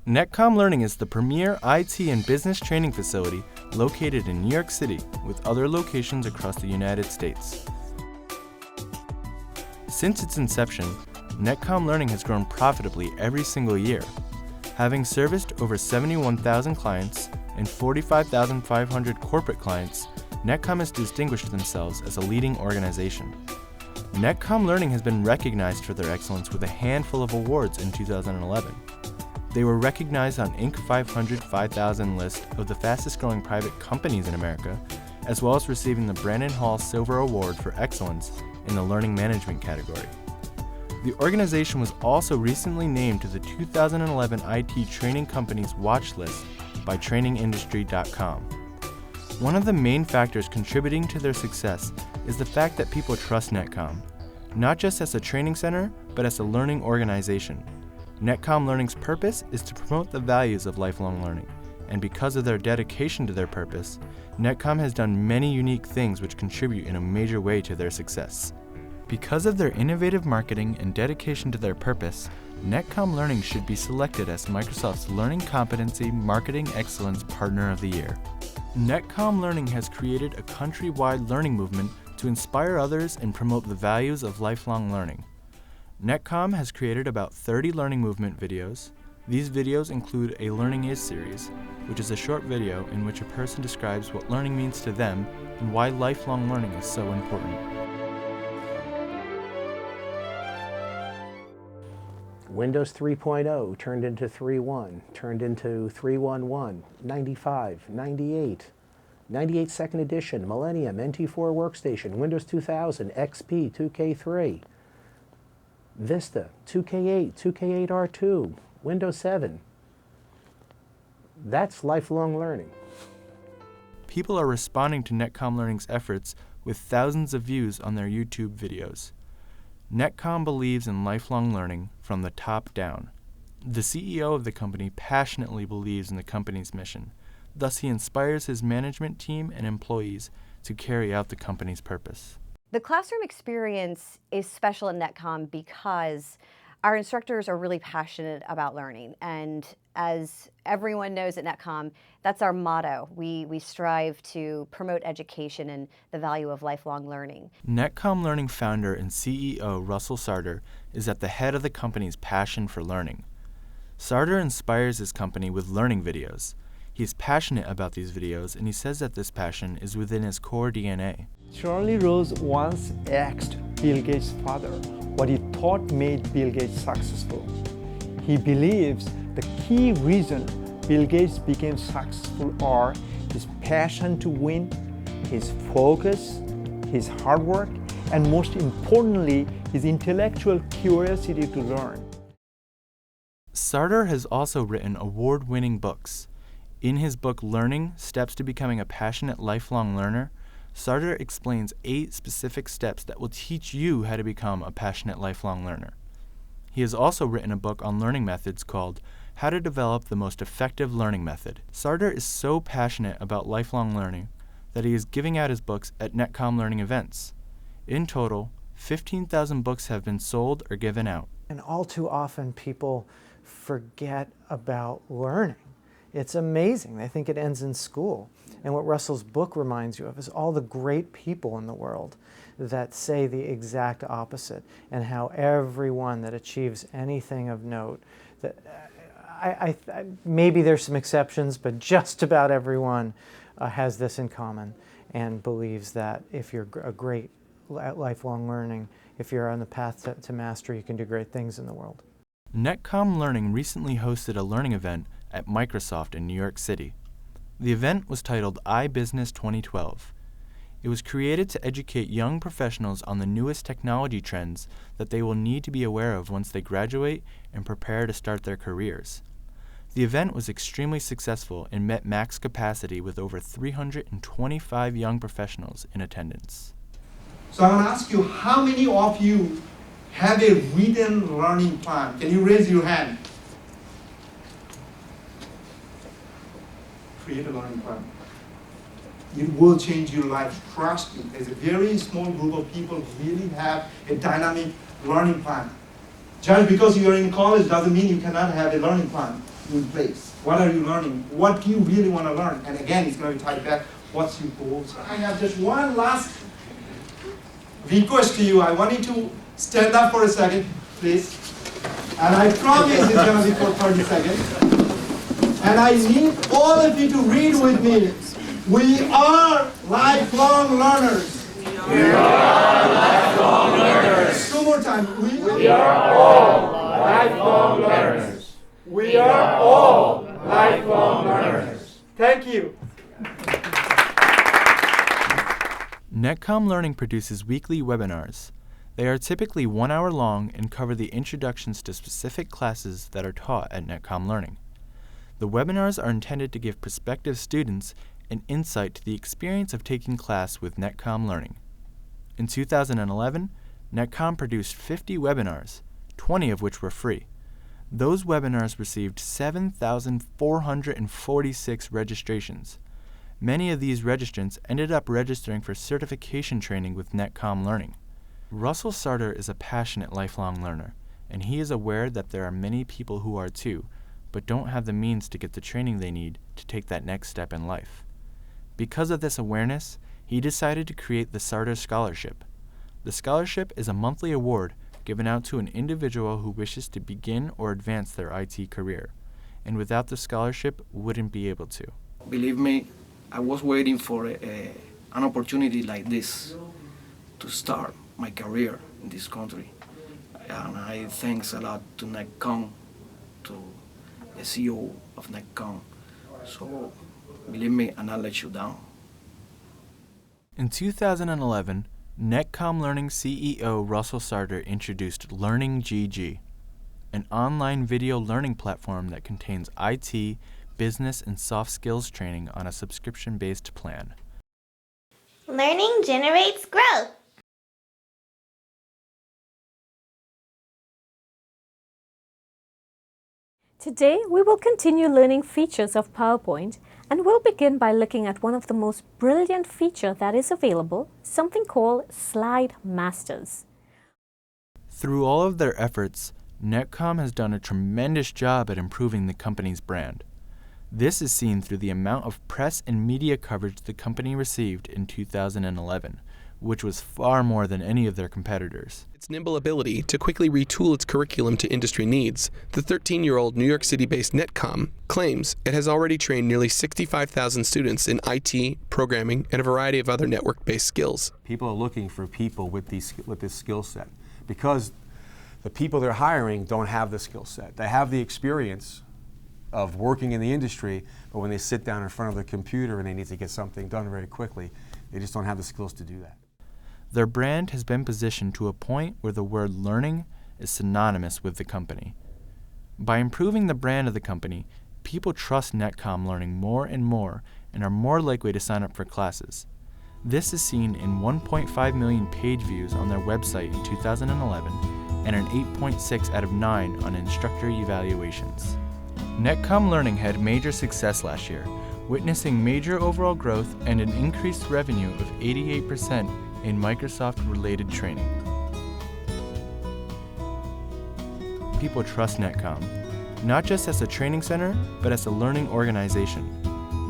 NetCom Learning is the premier IT and business training facility located in New York City with other locations across the United States. Since its inception, NetCom Learning has grown profitably every single year, having serviced over 71,000 clients and 45,500 corporate clients. NetCom has distinguished themselves as a leading organization. NetCom Learning has been recognized for their excellence with a handful of awards in 2011. They were recognized on Inc. 500 5000 list of the fastest growing private companies in America, as well as receiving the Brandon Hall Silver Award for Excellence in the Learning Management category. The organization was also recently named to the 2011 IT Training Companies Watch List by TrainingIndustry.com. One of the main factors contributing to their success is the fact that people trust NetCom, not just as a training center, but as a learning organization. NetCom Learning's purpose is to promote the values of lifelong learning, and because of their dedication to their purpose, NetCom has done many unique things which contribute in a major way to their success. Because of their innovative marketing and dedication to their purpose, NetCom Learning should be selected as Microsoft's Learning Competency Marketing Excellence Partner of the Year. NetCom Learning has created a countrywide learning movement to inspire others and promote the values of lifelong learning. NetCom has created about 30 learning movement videos. These videos include a Learning Is series, which is a short video in which a person describes what learning means to them and why lifelong learning is so important. Windows 3.0 turned into 3.1, turned into 3.1.1, 95, 98, 98 second edition, Millennium, NT4 workstation, Windows 2000, XP, 2K3, Vista, 2K8, 2K8R2, Windows 7. That's lifelong learning. People are responding to NetCom Learning's efforts with thousands of views on their YouTube videos. NetCom believes in lifelong learning from the top down. The CEO of the company passionately believes in the company's mission. Thus, he inspires his management team and employees to carry out the company's purpose. The classroom experience is special at NetCom because our instructors are really passionate about learning. And as everyone knows at NetCom, that's our motto. We strive to promote education and the value of lifelong learning. NetCom Learning founder and CEO Russell Sarter is at the head of the company's passion for learning. Sarter inspires his company with learning videos. He is passionate about these videos, and he says that this passion is within his core DNA. Charlie Rose once asked Bill Gates' father what he thought made Bill Gates successful. He believes the key reason Bill Gates became successful are his passion to win, his focus, his hard work, and most importantly, his intellectual curiosity to learn. Sarter has also written award-winning books. In his book Learning: Steps to Becoming a Passionate Lifelong Learner, Sarter explains 8 specific steps that will teach you how to become a passionate lifelong learner. He has also written a book on learning methods called How to Develop the Most Effective Learning Method. Sarter is so passionate about lifelong learning that he is giving out his books at NetCom Learning events. In total, 15,000 books have been sold or given out. And all too often people forget about learning. It's amazing. They think it ends in school. And what Russell's book reminds you of is all the great people in the world that say the exact opposite, and how everyone that achieves anything of note, that maybe there's some exceptions, but just about everyone has this in common and believes that if you're a great at lifelong learning, if you're on the path to mastery, you can do great things in the world. NetCom Learning recently hosted a learning event at Microsoft in New York City. The event was titled iBusiness 2012. It was created to educate young professionals on the newest technology trends that they will need to be aware of once they graduate and prepare to start their careers. The event was extremely successful and met max capacity with over 325 young professionals in attendance. So I want to ask you, how many of you have a written learning plan? Can you raise your hand? Create a learning plan. It will change your life. Trust me. There's a very small group of people who really have a dynamic learning plan. Just because you're in college doesn't mean you cannot have a learning plan. in place. What are you learning? What do you really want to learn? And again, it's going to tie back, what's your goals? I have just one last request to you. I want you to stand up for a second, please. And I promise it's going to be for 30 seconds. And I need all of you to read with me. We are lifelong learners. We are lifelong learners. Two more times. We are all lifelong learners. We are all lifelong learners. Thank you. NetCom Learning produces weekly webinars. They are typically 1 hour long and cover the introductions to specific classes that are taught at NetCom Learning. The webinars are intended to give prospective students an insight to the experience of taking class with NetCom Learning. In 2011, NetCom produced 50 webinars, 20 of which were free. Those webinars received 7,446 registrations. Many of these registrants ended up registering for certification training with NetCom Learning. Russell Sarter is a passionate lifelong learner, and he is aware that there are many people who are too, but don't have the means to get the training they need to take that next step in life. Because of this awareness, he decided to create the Sarter Scholarship. The scholarship is a monthly award given out to an individual who wishes to begin or advance their IT career, and without the scholarship wouldn't be able to. Believe me, I was waiting for an opportunity like this to start my career in this country. And I thanks a lot to NetCom, to the CEO of NetCom. So believe me, and I'll let you down. In 2011, NetCom Learning CEO Russell Sarter introduced Learning GG, an online video learning platform that contains IT, business, and soft skills training on a subscription-based plan. Learning generates growth. Today, we will continue learning features of PowerPoint, and we'll begin by looking at one of the most brilliant features that is available, something called Slide Masters. Through all of their efforts, NetCom has done a tremendous job at improving the company's brand. This is seen through the amount of press and media coverage the company received in 2011, which was far more than any of their competitors. Its nimble ability to quickly retool its curriculum to industry needs, the 13-year-old New York City-based NetCom claims it has already trained nearly 65,000 students in IT, programming, and a variety of other network-based skills. People are looking for people with this skill set because the people they're hiring don't have the skill set. They have the experience of working in the industry, but when they sit down in front of the computer and they need to get something done very quickly, they just don't have the skills to do that. Their brand has been positioned to a point where the word learning is synonymous with the company. By improving the brand of the company, people trust NetCom Learning more and more and are more likely to sign up for classes. This is seen in 1.5 million page views on their website in 2011 and an 8.6 out of 9 on instructor evaluations. NetCom Learning had major success last year, witnessing major overall growth and an increased revenue of 88% in Microsoft-related training. People trust NetCom, not just as a training center, but as a learning organization.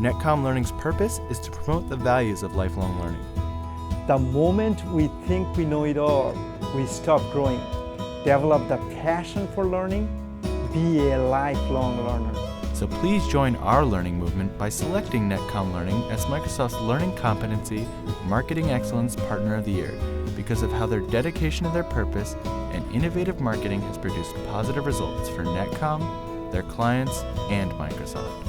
NetCom Learning's purpose is to promote the values of lifelong learning. The moment we think we know it all, we stop growing. Develop the passion for learning. Be a lifelong learner. So please join our learning movement by selecting NetCom Learning as Microsoft's Learning Competency Marketing Excellence Partner of the Year because of how their dedication to their purpose and innovative marketing has produced positive results for NetCom, their clients, and Microsoft.